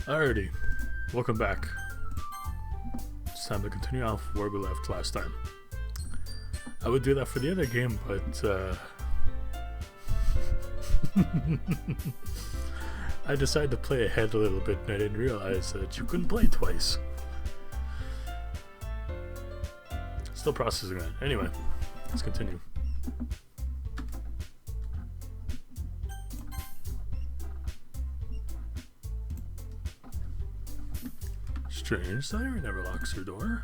Alrighty, welcome back. It's time to continue off where we left last time. I would do that for the other game, but I decided to play ahead a little bit and I didn't realize that you couldn't play twice. Still processing that. Anyway, let's continue. Strange, Sayuri never locks her door.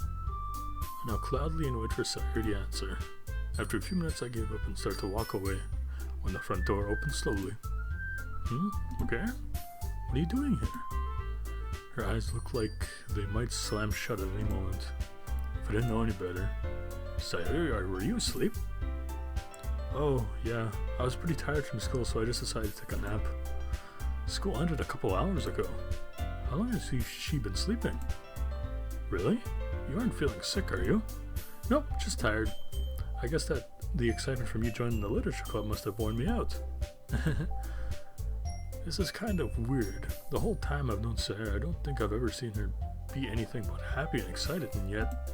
I now cloudily and wait for Sayuri to answer. After a few minutes I gave up and start to walk away when the front door opens slowly. Okay? What are you doing here? Her eyes look like they might slam shut at any moment. If I didn't know any better. Sayuri, were you asleep? Oh, yeah. I was pretty tired from school, so I just decided to take a nap. School ended a couple hours ago. How long has she been sleeping? Really? You aren't feeling sick, are you? Nope, just tired. I guess that the excitement from you joining the literature club must have worn me out. This is kind of weird. The whole time I've known Sarah, I don't think I've ever seen her be anything but happy and excited, and yet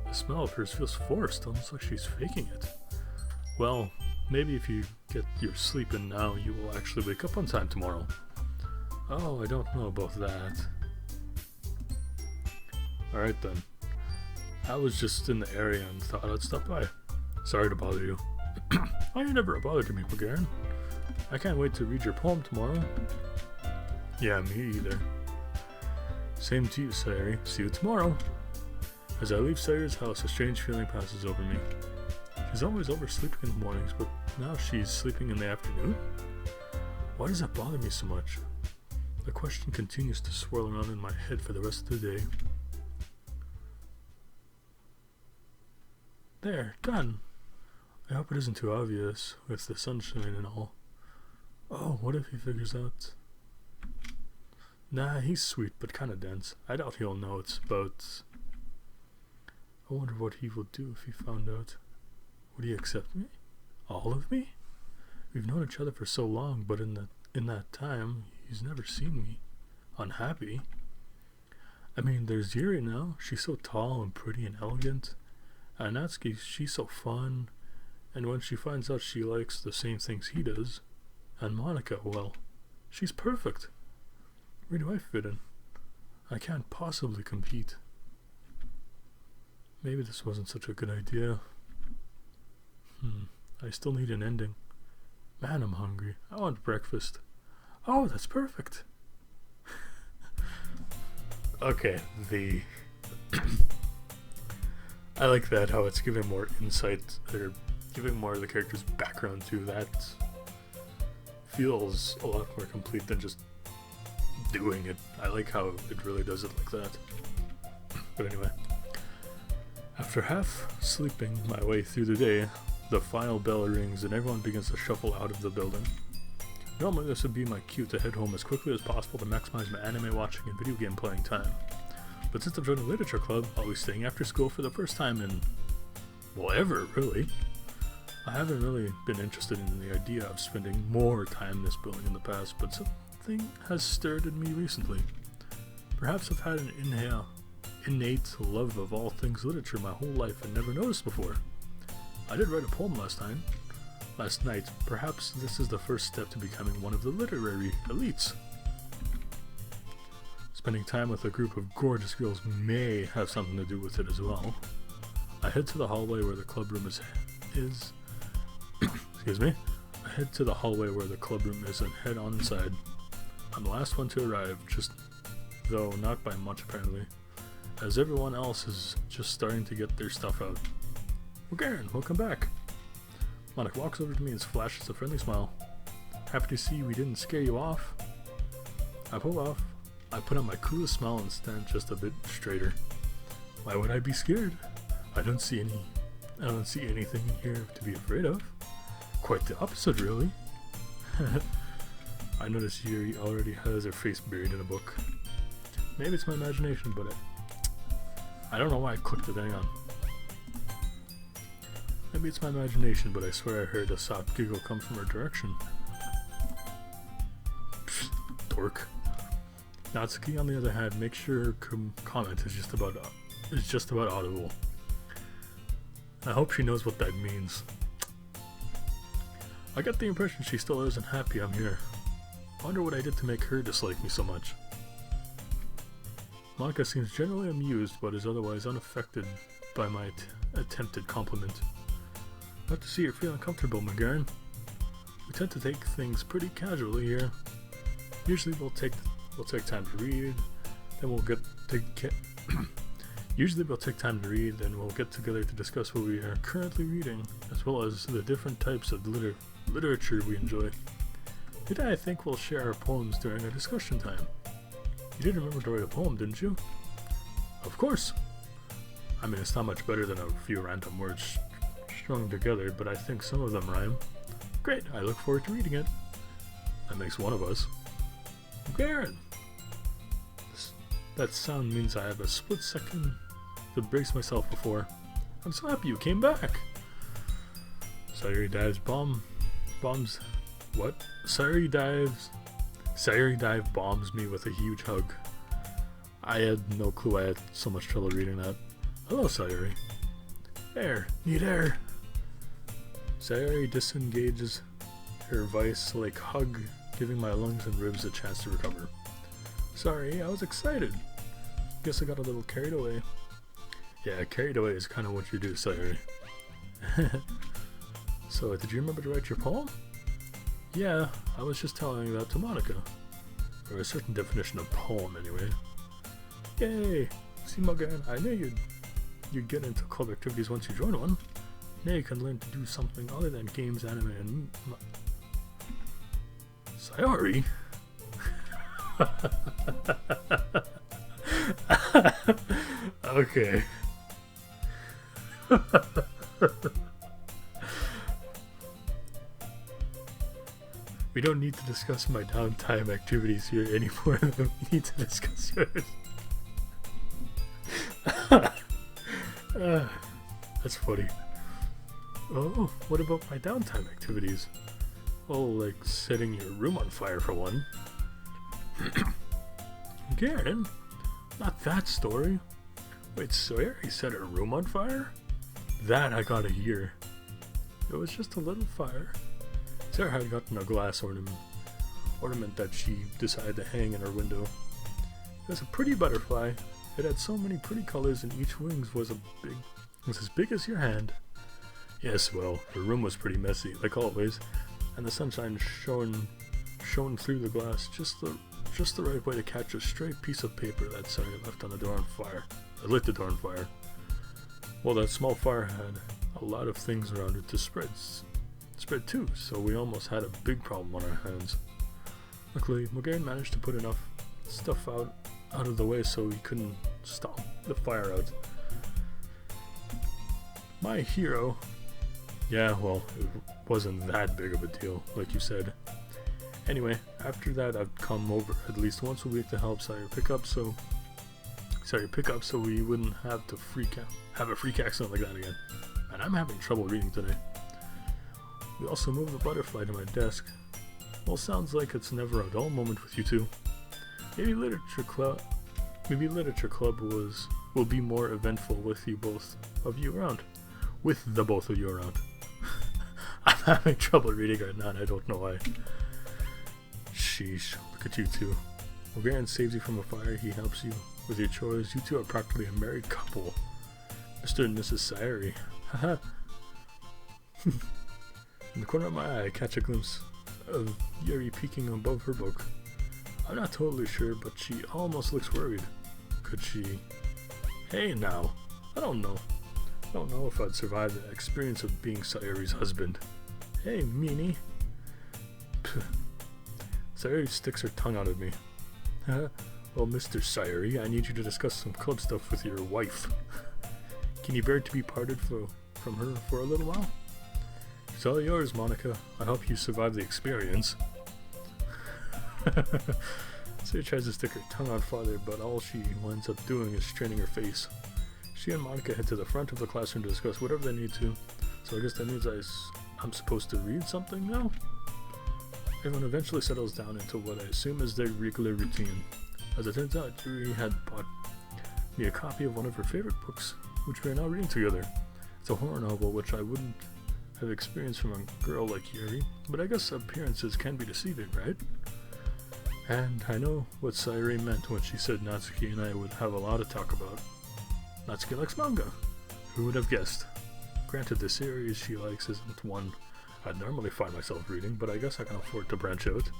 the smell of hers feels forced, almost like she's faking it. Well, maybe if you get your sleep in now, you will actually wake up on time tomorrow. Oh, I don't know about that. Alright then. I was just in the area and thought I'd stop by. Sorry to bother you. Oh, you're never a bother to me, Garen. I can't wait to read your poem tomorrow. Yeah, me either. Same to you, Sayuri. See you tomorrow. As I leave Sayuri's house, a strange feeling passes over me. She's always oversleeping in the mornings, but now she's sleeping in the afternoon? Why does that bother me so much? The question continues to swirl around in my head for the rest of the day. There, done. I hope it isn't too obvious, with the sunshine and all. Oh, what if he figures out? Nah, he's sweet, but kinda dense. I doubt he'll know it's about... I wonder what he will do if he found out. Would he accept me? All of me? We've known each other for so long, but in that time, he's never seen me unhappy. I mean, there's Yuri now. She's so tall and pretty and elegant. And Natsuki, she's so fun. And when she finds out she likes the same things he does. And Monica, well, she's perfect. Where do I fit in? I can't possibly compete. Maybe this wasn't such a good idea. I still need an ending. Man, I'm hungry. I want breakfast. Oh, that's perfect. Okay, I like that, how it's giving more insight, or giving more of the character's background to that. Feels a lot more complete than just doing it. I like how it really does it like that. But anyway, after half sleeping my way through the day, the final bell rings and everyone begins to shuffle out of the building. Normally this would be my cue to head home as quickly as possible to maximize my anime watching and video game playing time. But since I've joined the literature club, I'll be staying after school for the first time in, well, ever, really. I haven't really been interested in the idea of spending more time in this building in the past, but something has stirred in me recently. Perhaps I've had an innate love of all things literature my whole life and never noticed before. I did write a poem last night. Perhaps this is the first step to becoming one of the literary elites. Spending time with a group of gorgeous girls may have something to do with it as well. I head to the hallway where the club room is. Excuse me. I head to the hallway where the club room is and head on inside. I'm the last one to arrive, though not by much apparently, as everyone else is just starting to get their stuff out. Well, Garen, welcome back. Monica walks over to me and flashes a friendly smile. Happy to see we didn't scare you off. I put on my coolest smile and stand just a bit straighter. Why would I be scared? I don't see anything here to be afraid of. Quite the opposite, really. I notice Yuri already has her face buried in a book. Maybe it's my imagination, but I don't know why I clicked the thing on. Maybe it's my imagination, but I swear I heard a soft giggle come from her direction. Pfft, dork. Natsuki, on the other hand, makes sure her comment is just about audible. I hope she knows what that means. I get the impression she still isn't happy I'm here. I wonder what I did to make her dislike me so much. Monica seems generally amused, but is otherwise unaffected by my attempted compliment. Glad to see you're feeling comfortable, McGarren. We tend to take things pretty casually here. Usually we'll take time to read, then we'll get Usually we'll take time to read, then we'll get together to discuss what we are currently reading, as well as the different types of literature we enjoy. Today I think we'll share our poems during our discussion time. You did remember to write a poem, didn't you? Of course! I mean, it's not much better than a few random words strung together, but I think some of them rhyme. Great, I look forward to reading it. That makes one of us. Garen! That sound means I have a split second to brace myself before. I'm so happy you came back! Sayuri Dive bombs me with a huge hug. I had no clue I had so much trouble reading that. Hello, Sayuri. Air. Need air. Sayuri disengages her vice-like hug, giving my lungs and ribs a chance to recover. Sorry, I was excited. Guess I got a little carried away. Yeah, carried away is kind of what you do, Sayuri. So, did you remember to write your poem? Yeah, I was just telling that to Monica. Or a certain definition of poem, anyway. Yay! See, Morgan, I knew you'd get into club activities once you join one. Now you can learn to do something other than games, anime, and... Sayori? Okay. We don't need to discuss my downtime activities here anymore than we need to discuss yours. That's funny. Oh, what about my downtime activities? Oh, like setting your room on fire for one. Garen? Not that story. Wait, Sayori set her room on fire? That I gotta hear. It was just a little fire. Sarah had gotten a glass ornament that she decided to hang in her window. It was a pretty butterfly. It had so many pretty colors, and each wing was as big as your hand. Yes, well, her room was pretty messy, like always, and the sunshine shone through the glass just the right way to catch a stray piece of paper that Sarah left on the door on fire. It lit the door on fire. Well, that small fire had a lot of things around it to spread too, so we almost had a big problem on our hands. Luckily, Morgan managed to put enough stuff out of the way so he couldn't stomp the fire out. My hero. Yeah, well, it wasn't that big of a deal, like you said. Anyway, after that I'd come over at least once a week to help Sayori pick up so we wouldn't have a freak accident like that again. And I'm having trouble reading today. We also moved the butterfly to my desk. Well, sounds like it's never a dull moment with you two. Maybe literature club will be more eventful with the both of you around. I'm having trouble reading right now and I don't know why. Sheesh, look at you two. Well, Garen saves you from a fire, he helps you with your chores. You two are practically a married couple. Mr. and Mrs. Sayori. Haha. In the corner of my eye, I catch a glimpse of Yuri peeking above her book. I'm not totally sure, but she almost looks worried. Could she? Hey now, I don't know if I'd survive the experience of being Sayori's husband. Hey, meanie. Sayori sticks her tongue out at me. Well, Mr. Sayori, I need you to discuss some club stuff with your wife. Can you bear to be parted from her for a little while? It's all yours, Monica. I hope you survive the experience. Sayori tries to stick her tongue out farther, but all she winds up doing is straining her face. She and Monica head to the front of the classroom to discuss whatever they need to, so I guess that means I'm supposed to read something now? Everyone eventually settles down into what I assume is their regular routine. As it turns out, Yuri had bought me a copy of one of her favorite books, which we are now reading together. It's a horror novel which I wouldn't have experienced from a girl like Yuri, but I guess appearances can be deceiving, right? And I know what Sayuri meant when she said Natsuki and I would have a lot to talk about. Natsuki likes manga. Who would have guessed? Granted, the series she likes isn't one I'd normally find myself reading, but I guess I can afford to branch out.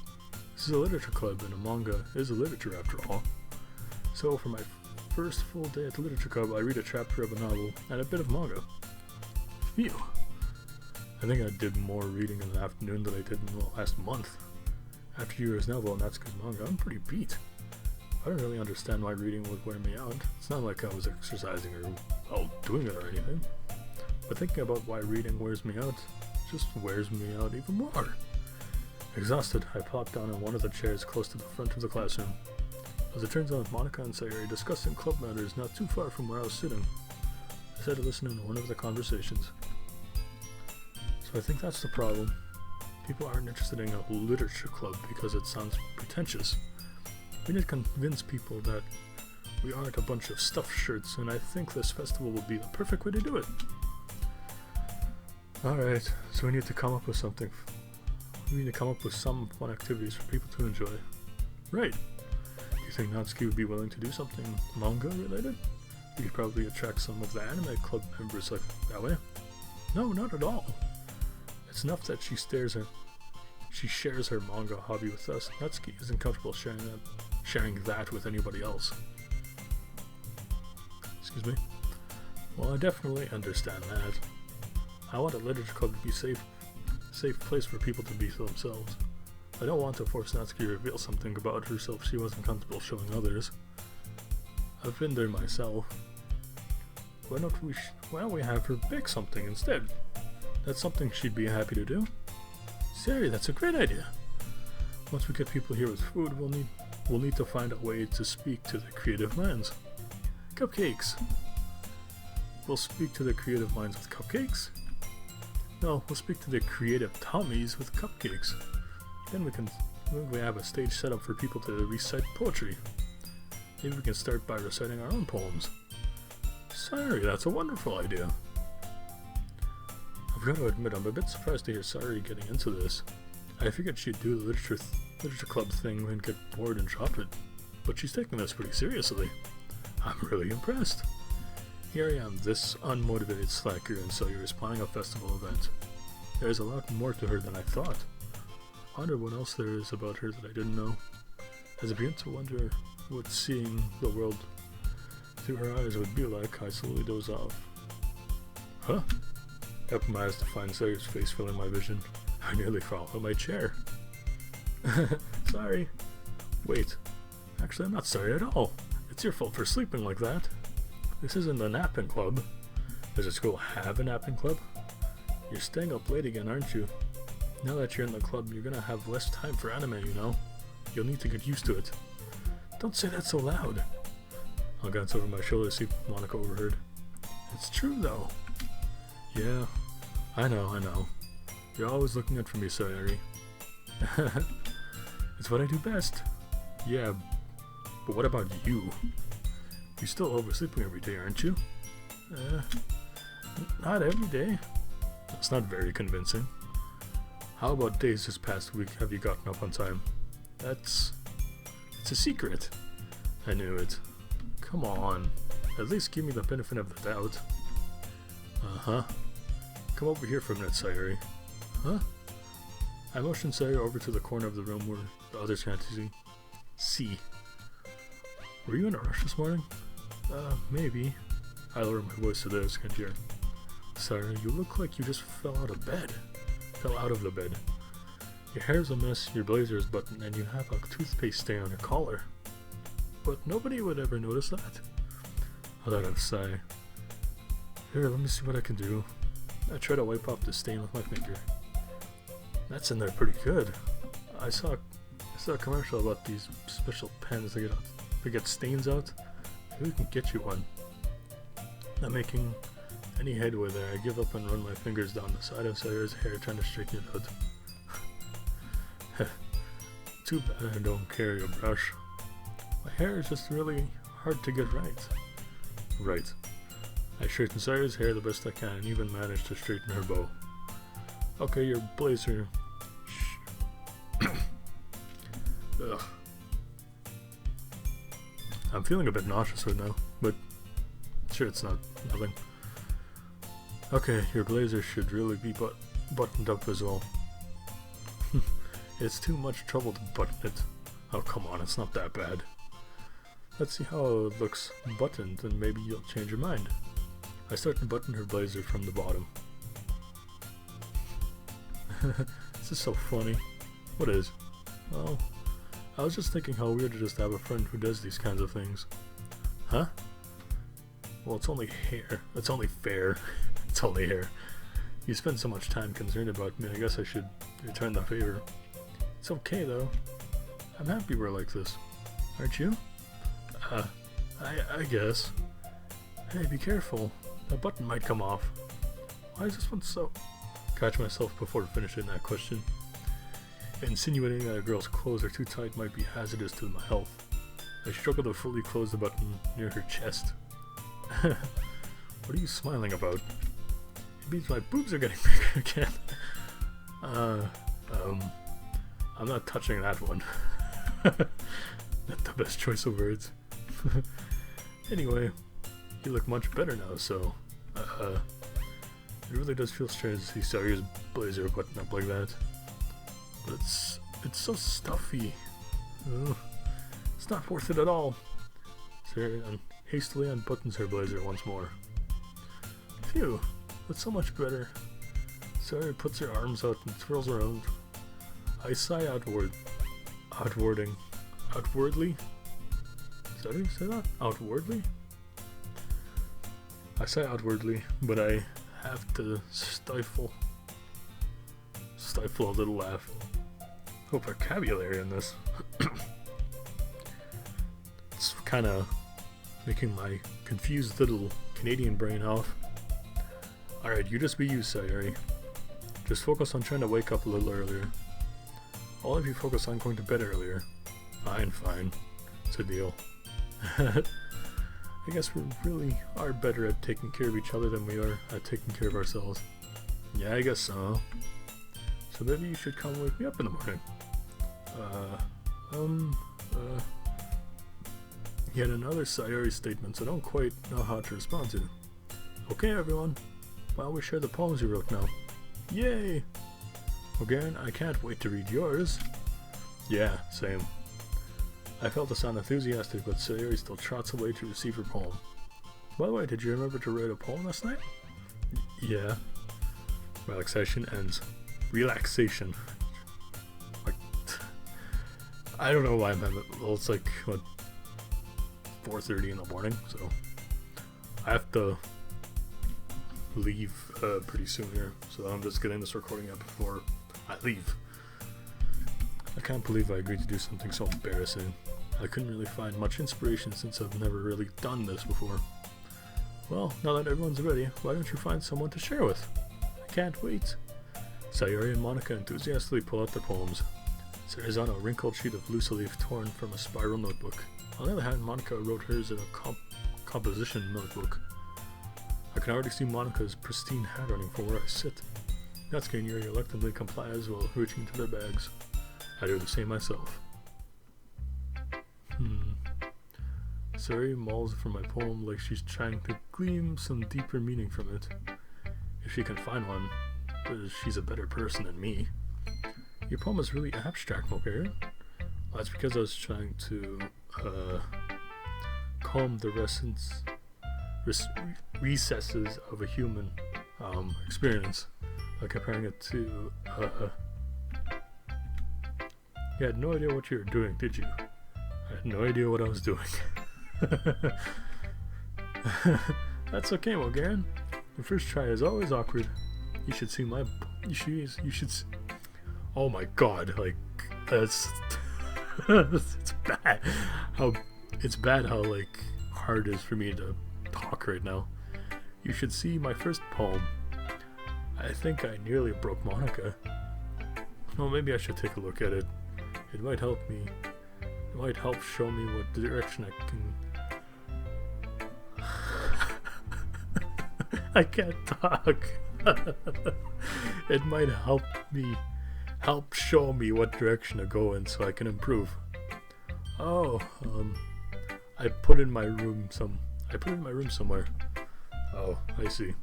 This is a literature club, and a manga is a literature after all. So for my first full day at the literature club, I read a chapter of a novel and a bit of manga. Phew. I think I did more reading in the afternoon than I did in the last month. After Yuri's novel and Natsuki's manga, I'm pretty beat. I don't really understand why reading would wear me out. It's not like I was exercising or doing it or anything. But thinking about why reading wears me out just wears me out even more. Exhausted, I plopped down on one of the chairs close to the front of the classroom. As it turns out, Monica and Sayuri discussing club matters not too far from where I was sitting. I decided to listen to one of the conversations. So I think that's the problem. People aren't interested in a literature club because it sounds pretentious. We need to convince people that we aren't a bunch of stuffed shirts, and I think this festival would be the perfect way to do it. Alright, so we need to come up with something. We need to come up with some fun activities for people to enjoy. Right. Do you think Natsuki would be willing to do something manga related? We could probably attract some of the anime club members like that way. No, not at all. It's enough that she shares her manga hobby with us. Natsuki isn't comfortable sharing that with anybody else. Excuse me? Well, I definitely understand that. I want a literature club to be a safe place for people to be themselves. I don't want to force Natsuki to reveal something about herself she wasn't comfortable showing others. I've been there myself. Why don't we have her bake something instead? That's something she'd be happy to do. Sari, that's a great idea. Once we get people here with food, we'll need to find a way to speak to the creative minds. Cupcakes. We'll speak to the creative minds with cupcakes? No, we'll speak to the creative tummies with cupcakes. Then we have a stage set up for people to recite poetry. Maybe we can start by reciting our own poems. Sari, that's a wonderful idea. I've got to admit, I'm a bit surprised to hear Sari getting into this. I figured she'd do the literature club thing and get bored and drop it, but she's taking this pretty seriously. I'm really impressed. Here I am, this unmotivated slacker, and so you're planning a festival event. There's a lot more to her than I thought. I wonder what else there is about her that I didn't know. As I begin to wonder what seeing the world through her eyes would be like, I slowly doze off. Huh? I open my eyes to find Sayuri's face filling my vision. I nearly fall out of my chair. Sorry. Wait. Actually, I'm not sorry at all. It's your fault for sleeping like that. This isn't a napping club. Does the school have a napping club? You're staying up late again, aren't you? Now that you're in the club, you're gonna have less time for anime, you know? You'll need to get used to it. Don't say that so loud. I'll glance over my shoulder to see if Monica overheard. It's true, though. Yeah, I know. You're always looking out for me, Sayuri. It's what I do best. Yeah, but what about you? You're still oversleeping every day, aren't you? Not every day. That's not very convincing. How about days this past week have you gotten up on time? It's a secret. I knew it. Come on. At least give me the benefit of the doubt. Uh-huh. Come over here for a minute, Sayuri. Huh? I motioned Sayuri over to the corner of the room where the others can't see. Were you in a rush this morning? Maybe. I lowered my voice so theirs can't hear. Sayuri, you look like you just fell out of the bed. Your hair's a mess, your blazer is buttoned, and you have a toothpaste stain on your collar. But nobody would ever notice that. I let out a sigh. Here, let me see what I can do. I try to wipe off the stain with my finger. That's in there pretty good. I saw a commercial about these special pens to get stains out. Maybe we can get you one. Not making any headway there, I give up and run my fingers down the side of Sayuri's hair trying to straighten it out. Too bad I don't carry a brush. My hair is just really hard to get right. Right. I straighten Saya's hair the best I can and even managed to straighten her bow. Okay, your blazer. Ugh. I'm feeling a bit nauseous right now, but sure it's not nothing. Okay, your blazer should really be buttoned up as well. It's too much trouble to button it. Oh come on, it's not that bad. Let's see how it looks buttoned and maybe you'll change your mind. I start to button her blazer from the bottom. This is so funny. What is? Well, I was just thinking how weird to just have a friend who does these kinds of things. Huh? Well, it's only hair. It's only fair. It's only hair. You spend so much time concerned about me, I guess I should return the favor. It's okay though. I'm happy we're like this. Aren't you? I guess. Hey, be careful. That button might come off. Why is this one so... Catch myself before finishing that question. Insinuating that a girl's clothes are too tight might be hazardous to my health. I struggle to fully close the button near her chest. What are you smiling about? It means my boobs are getting bigger again. I'm not touching that one. Not the best choice of words. Anyway, you look much better now, so it really does feel strange to see Saya's blazer buttoned up like that. But it's so stuffy. Ugh. It's not worth it at all. Sarah hastily unbuttons her blazer once more. Phew, that's so much better. Sarah puts her arms out and twirls around. I sigh outwardly. Is that how you say that? Outwardly? I say outwardly, but I have to stifle a little laugh. Oh, vocabulary in this. It's kind of making my confused little Canadian brain off. Alright, you just be you, Sayuri. Just focus on trying to wake up a little earlier. All of you focus on going to bed earlier. Fine. It's a deal. I guess we really are better at taking care of each other than we are at taking care of ourselves. Yeah, I guess so. So maybe you should come wake me up in the morning. Yet another Sayuri statement I don't quite know how to respond to. Okay everyone, why don't we share the poems you wrote now? Yay! Well Garen, I can't wait to read yours. Yeah, same. I felt to sound enthusiastic, but Sayuri still trots away to receive her poem. By the way, did you remember to write a poem last night? Yeah. Relaxation ends. Relaxation. Like, I don't know why I'm having it. Well, it's like, what, 4:30 in the morning, so I have to leave pretty soon here, so I'm just getting this recording up before I leave. I can't believe I agreed to do something so embarrassing. I couldn't really find much inspiration since I've never really done this before. Well, now that everyone's ready, why don't you find someone to share with? I can't wait. Sayuri and Monica enthusiastically pull out their poems. Sayuri's on a wrinkled sheet of loose leaf torn from a spiral notebook. On the other hand, Monica wrote hers in a composition notebook. I can already see Monica's pristine handwriting from where I sit. Natsuki and Yuri reluctantly comply as well, reaching into their bags. I do the same myself. Sayuri mulls from my poem like she's trying to glean some deeper meaning from it. If she can find one, she's a better person than me. Your poem is really abstract, okay? Well, that's because I was trying to comb the recesses of a human experience, comparing it to you had no idea what you were doing, did you? I had no idea what I was doing. That's okay, Garen. The first try is always awkward. You should see my... You should oh my god, like, that's... it's bad. It's bad how, like, hard it is for me to talk right now. You should see my first poem. I think I nearly broke Monica. Well, maybe I should take a look at it. It might help me. might help show me what direction I can... I can't talk. It might help show me what direction to go in so I can improve. Oh, I put in my room somewhere. Oh, I see.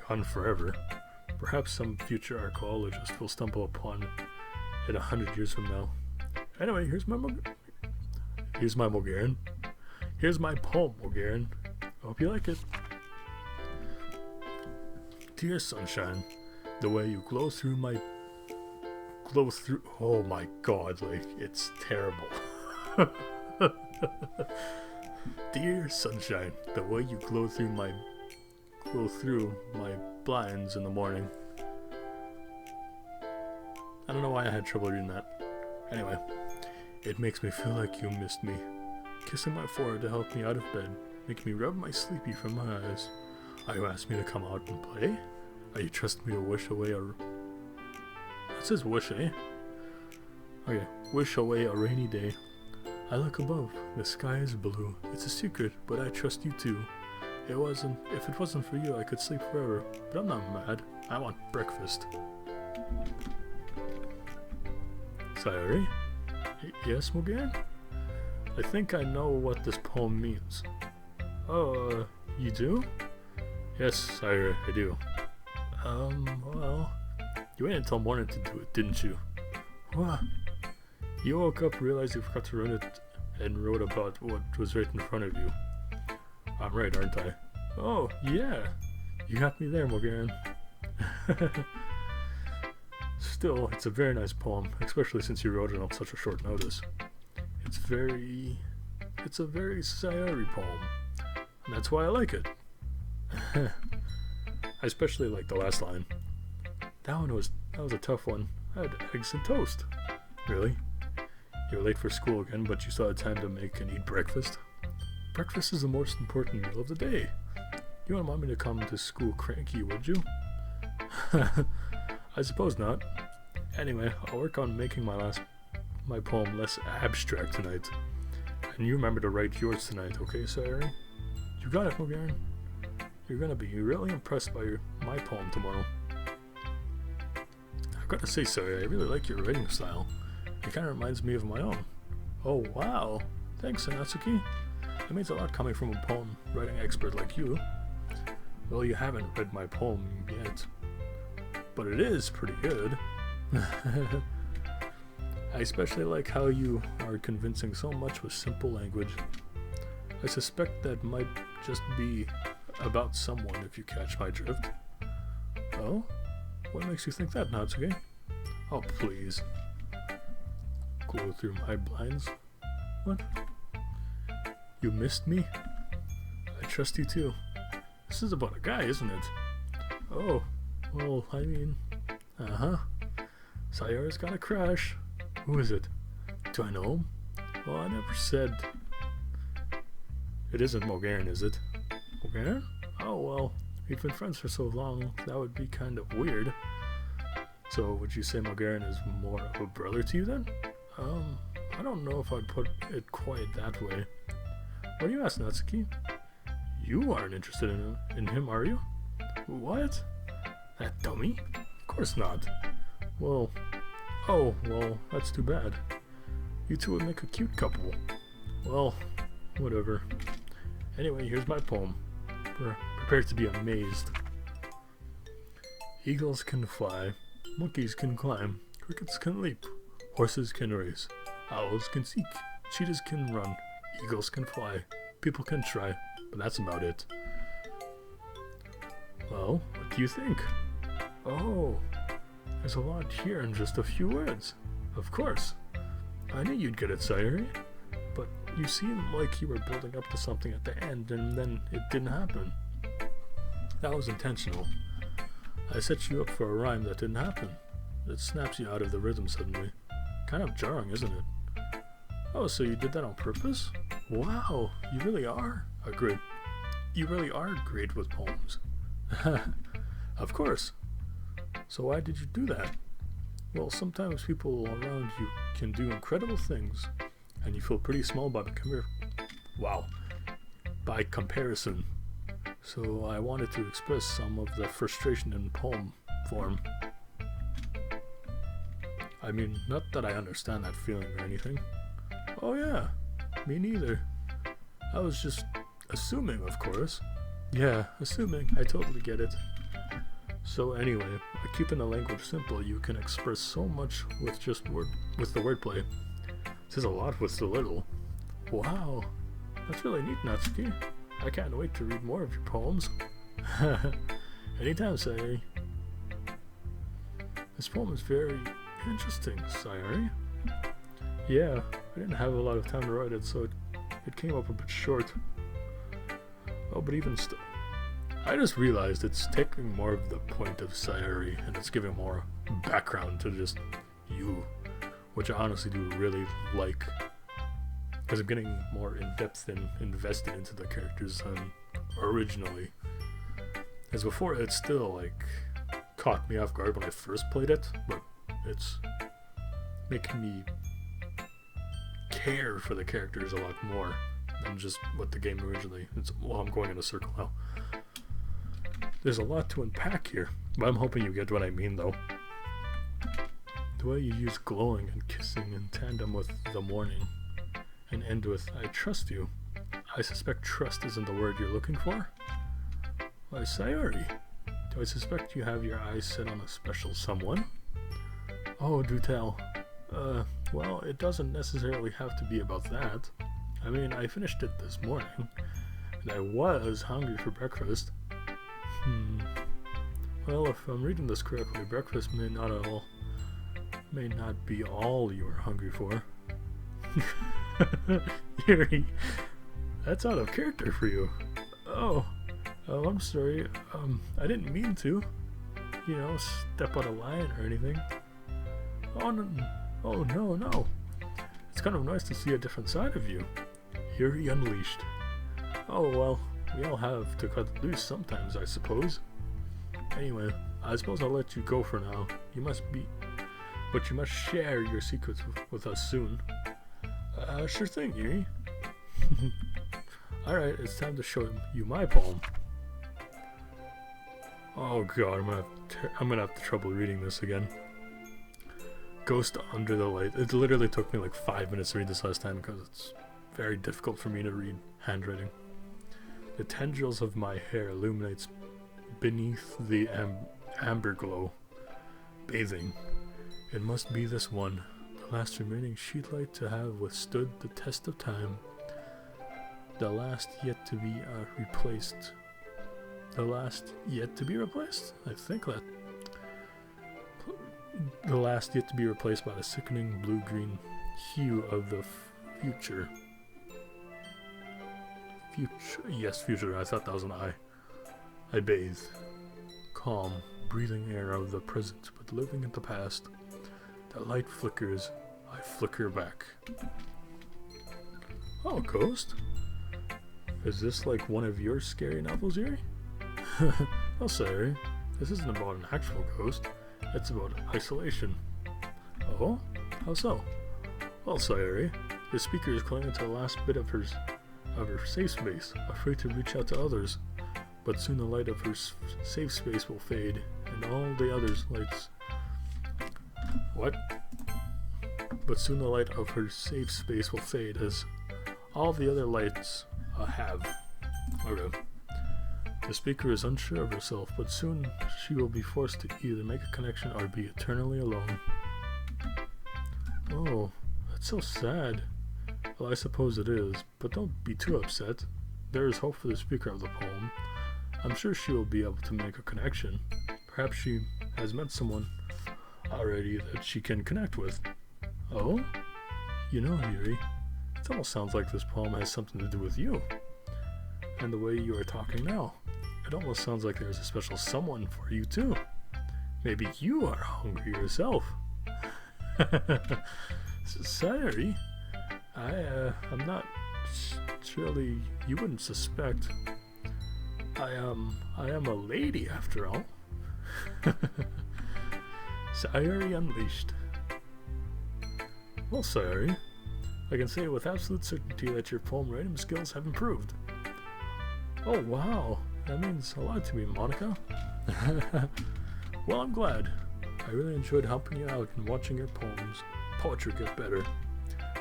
Gone forever. Perhaps some future archaeologist will stumble upon it 100 years from now. Anyway, here's my Mogarin. Here's my poem, Mogarin. I hope you like it. Dear sunshine, the way you glow through, oh my god, like, it's terrible. Dear sunshine, the way you glow through my blinds in the morning. I don't know why I had trouble reading that. Anyway, it makes me feel like you missed me. Kissing my forehead to help me out of bed, making me rub my sleepy from my eyes. Are you asking me to come out and play? Are you trusting me to wish away a... That says wish, eh? Okay, wish away a rainy day. I look above, the sky is blue. It's a secret, but I trust you too. If it wasn't for you, I could sleep forever. But I'm not mad. I want breakfast. Sayori? Yes, Mugen? I think I know what this poem means. Oh, you do? Yes, Sayori, I do. Well, you waited until morning to do it, didn't you? What? You woke up, realized you forgot to write it, and wrote about what was right in front of you. I'm right, aren't I? Oh, yeah. You got me there, Mogarin. Still, it's a very nice poem, especially since you wrote it on such a short notice. It's a very Sayori poem, and that's why I like it. I especially like the last line. That was a tough one. I had eggs and toast. Really? You were late for school again, but you still had time to make and eat breakfast? Breakfast is the most important meal of the day. You wouldn't want me to come to school cranky, would you? I suppose not. Anyway, I'll work on making my poem less abstract tonight. And you remember to write yours tonight, okay, Sayori? You got it, Mogarin. You're gonna be really impressed by my poem tomorrow. I've got to say, Sayori, I really like your writing style. It kind of reminds me of my own. Oh, wow. Thanks, Natsuki. It means a lot coming from a poem writing expert like you. Well, you haven't read my poem yet, but it is pretty good. I especially like how you are convincing so much with simple language. I suspect that might just be about someone, if you catch my drift. Oh? What makes you think that, Natsuki? Oh, please. Glow through my blinds? What? You missed me? I trust you too. This is about a guy, isn't it? Oh, well, I mean... Uh-huh. Sayori's got a crush. Who is it? Do I know him? Well, I never said... It isn't Mogarin, is it? Mogarin? Oh, well, we've been friends for so long, that would be kind of weird. So, would you say Mogarin is more of a brother to you then? I don't know if I'd put it quite that way. What do you ask, Natsuki? You aren't interested in him, are you? What? That dummy? Of course not. Well, that's too bad. You two would make a cute couple. Well, whatever. Anyway, here's my poem. Prepare to be amazed. Eagles can fly, monkeys can climb, crickets can leap, horses can race, owls can seek, cheetahs can run, eagles can fly, people can try, but that's about it. Well, what do you think? Oh, there's a lot here in just a few words. Of course. I knew you'd get it, Sayori. But you seemed like you were building up to something at the end, and then it didn't happen. That was intentional. I set you up for a rhyme that didn't happen. It snaps you out of the rhythm suddenly. Kind of jarring, isn't it? Oh, so you did that on purpose? Wow, you really are great with poems. Of course. So why did you do that? Well, sometimes people around you can do incredible things, and you feel pretty small by comparison. So I wanted to express some of the frustration in poem form. I mean, not that I understand that feeling or anything. Oh yeah, me neither. I was just assuming, of course. Yeah, assuming. I totally get it. So anyway, by keeping the language simple, you can express so much with the wordplay. Says a lot with so little. Wow, that's really neat, Natsuki. I can't wait to read more of your poems. Anytime, Sayori. This poem is very interesting, Sayori. Yeah, I didn't have a lot of time to write it, so it came up a bit short. Oh, but even still, I just realized it's taking more of the point of Sayori, and it's giving more background to just you, which I honestly do really like, because I'm getting more in-depth and invested into the characters than originally. As before, it still like caught me off guard when I first played it, but it's making me care for the characters a lot more than just what the game originally. I'm going in a circle now. There's a lot to unpack here, but I'm hoping you get what I mean though. The way you use glowing and kissing in tandem with the morning, and end with I trust you. I suspect trust isn't the word you're looking for. Why, Sayori, do I suspect you have your eyes set on a special someone? Oh, do tell. Well, it doesn't necessarily have to be about that. I mean, I finished it this morning, and I was hungry for breakfast. Well, if I'm reading this correctly, breakfast may not be all you are hungry for. Yuri, that's out of character for you. Oh, I'm sorry. I didn't mean to, step out of line or anything. Oh no. It's kind of nice to see a different side of you. Yuri Unleashed. Oh well, we all have to cut loose sometimes, I suppose. Anyway, I suppose I'll let you go for now. But you must share your secrets with us soon. Sure thing, Yuri. Alright, it's time to show you my poem. Oh god, I'm gonna have trouble reading this again. Ghost Under the Light. It literally took me like 5 minutes to read this last time because it's very difficult for me to read handwriting. The tendrils of my hair illuminates beneath the amber glow. Bathing. It must be this one, the last remaining sheet light to have withstood the test of time. The last yet to be replaced. The last yet to be replaced? I think that. The last yet to be replaced by the sickening blue-green hue of the future. Yes, future. I thought that was an I. I bathe. Calm, breathing air of the present, but living in the past. The light flickers. I flicker back. Oh, ghost? Is this like one of your scary novels, Yuri? Oh, sorry. This isn't about an actual ghost. It's about isolation. Oh? How so? Well, Sayori, the speaker is clinging to the last bit of her safe space, afraid to reach out to others. But soon the light of her safe space will fade, and all the others' lights... What? But soon the light of her safe space will fade, as all the other lights have. Okay. The speaker is unsure of herself, but soon she will be forced to either make a connection or be eternally alone. Oh, that's so sad. Well, I suppose it is, but don't be too upset. There is hope for the speaker of the poem. I'm sure she will be able to make a connection. Perhaps she has met someone already that she can connect with. Oh? Yuri, it almost sounds like this poem has something to do with you. And the way you are talking now. It almost sounds like there's a special someone for you too. Maybe you are hungry yourself. Sayori, I'm not surely you wouldn't suspect. I am a lady after all. Sayori Unleashed. Well, Sayori, I can say with absolute certainty that your poem writing skills have improved. Oh wow, that means a lot to me, Monica. Well, I'm glad. I really enjoyed helping you out and watching your poetry get better.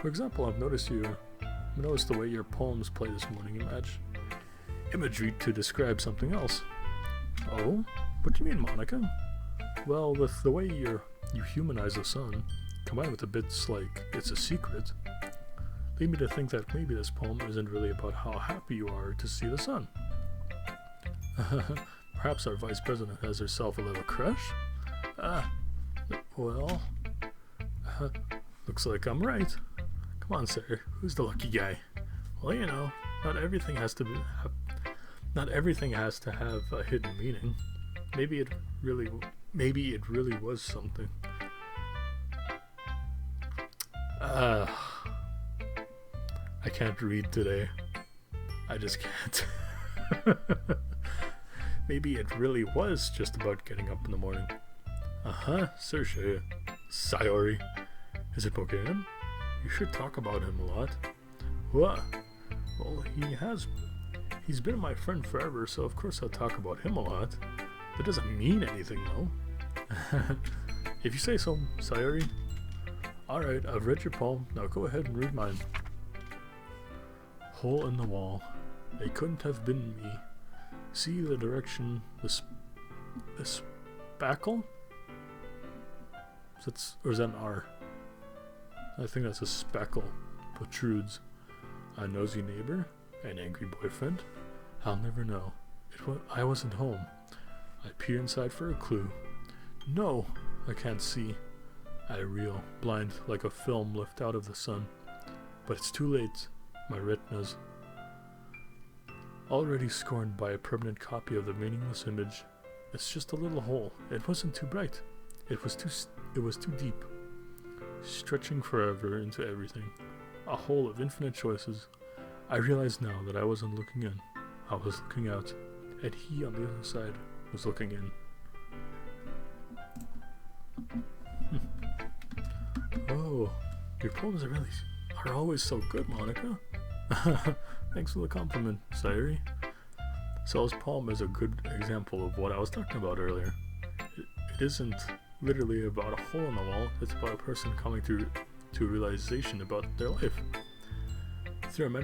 For example, I've noticed the way your poems play this morning imagery to describe something else. Oh? What do you mean, Monica? Well, with the way you humanize the sun, combined with the bits like it's a secret, lead me to think that maybe this poem isn't really about how happy you are to see the sun. Perhaps our vice president has herself a little crush? Well, looks like I'm right. Come on, sir. Who's the lucky guy? Well, you know, not everything has to have a hidden meaning. Maybe it really was something. I can't read today. I just can't. Maybe it really was just about getting up in the morning. Sergey. Sayori. Is it Pokemon? You should talk about him a lot. What? Well, he's been my friend forever, so of course I'll talk about him a lot. That doesn't mean anything, though. If you say so, Sayori. Alright, I've read your poem, now go ahead and read mine. Hole in the wall. It couldn't have been me. See the direction the spackle? Or is that an R? I think that's a spackle. Protrudes. A nosy neighbor? An angry boyfriend? I'll never know. I wasn't home. I peer inside for a clue. No, I can't see. I reel, blind like a film left out of the sun. But it's too late. My retina's already scorned by a permanent copy of the meaningless image. It's just a little hole. It wasn't too bright. It was too deep. Stretching forever into everything. A hole of infinite choices. I realize now that I wasn't looking in. I was looking out. And he on the other side was looking in. Oh, your poems are always so good, Monica. Thanks for the compliment, Sayori. Sel's poem is a good example of what I was talking about earlier. It isn't literally about a hole in the wall, it's about a person coming to realization about their life. Through a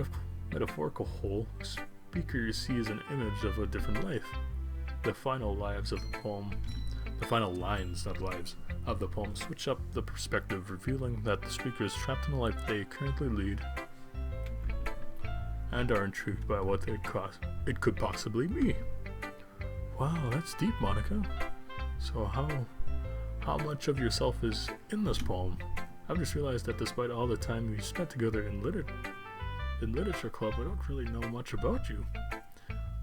metaphorical hole, speaker sees an image of a different life. The final lines, not lives, of the poem switch up the perspective, revealing that the speaker is trapped in the life they currently lead and are intrigued by what it could possibly be. Wow, that's deep, Monica. So how much of yourself is in this poem? I've just realized that despite all the time we spent together in literature club, I don't really know much about you.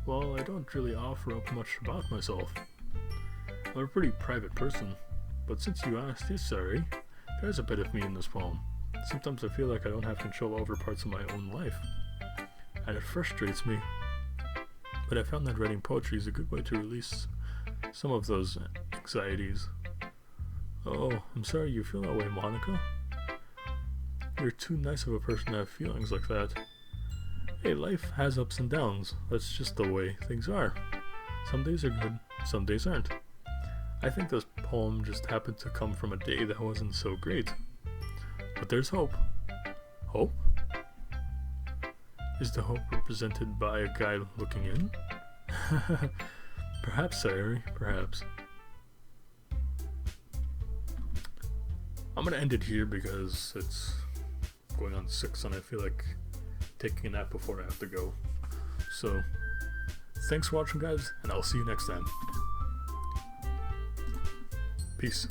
Well, I don't really offer up much about myself. I'm a pretty private person, but since you asked, yes, sorry, there's a bit of me in this poem. Sometimes I feel like I don't have control over parts of my own life, and it frustrates me. But I found that writing poetry is a good way to release some of those anxieties. Oh, I'm sorry you feel that way, Monica. You're too nice of a person to have feelings like that. Hey, life has ups and downs. That's just the way things are. Some days are good, some days aren't. I think this poem just happened to come from a day that wasn't so great. But there's hope. Hope? Is the hope represented by a guy looking in? Perhaps, Sayori, perhaps. I'm gonna end it here because it's going on 6 and I feel like taking a nap before I have to go. So, thanks for watching, guys, and I'll see you next time. Peace.